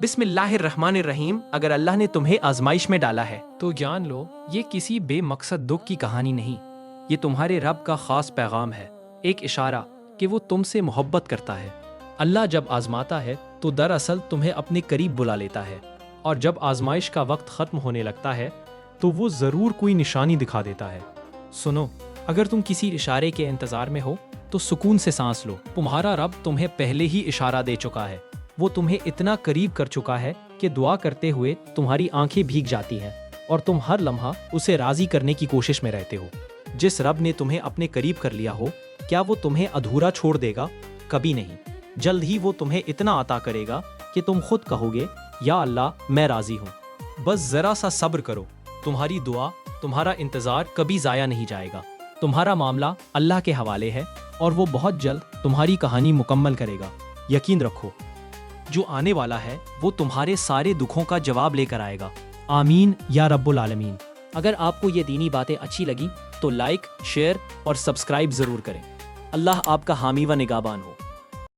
بسم اللہ الرحمن الرحیم۔ اگر اللہ نے تمہیں آزمائش میں ڈالا ہے تو جان لو یہ کسی بے مقصد دکھ کی کہانی نہیں، یہ تمہارے رب کا خاص پیغام ہے، ایک اشارہ کہ وہ تم سے محبت کرتا ہے۔ اللہ جب آزماتا ہے تو دراصل تمہیں اپنے قریب بلا لیتا ہے، اور جب آزمائش کا وقت ختم ہونے لگتا ہے تو وہ ضرور کوئی نشانی دکھا دیتا ہے۔ سنو، اگر تم کسی اشارے کے انتظار میں ہو تو سکون سے سانس لو، تمہارا رب تمہیں پہلے ہی اشارہ دے چکا ہے، وہ تمہیں اتنا قریب کر چکا ہے کہ دعا کرتے ہوئے تمہاری آنکھیں بھیگ جاتی ہیں اور تم ہر لمحہ اسے راضی کرنے کی کوشش میں رہتے ہو۔ جس رب نے تمہیں اپنے قریب کر لیا ہو، کیا وہ تمہیں ادھورا چھوڑ دے گا؟ کبھی نہیں۔ جلد ہی وہ تمہیں اتنا عطا کرے گا کہ تم خود کہو گے یا اللہ میں راضی ہوں۔ بس ذرا سا صبر کرو، تمہاری دعا، تمہارا انتظار کبھی ضائع نہیں جائے گا۔ تمہارا معاملہ اللہ کے حوالے ہے اور وہ بہت جلد تمہاری کہانی مکمل کرے گا۔ یقین رکھو، جو آنے والا ہے وہ تمہارے سارے دکھوں کا جواب لے کر آئے گا۔ آمین یا رب العالمین۔ اگر آپ کو یہ دینی باتیں اچھی لگیں تو لائک، شیئر اور سبسکرائب ضرور کریں۔ اللہ آپ کا حامی و نگہبان ہو۔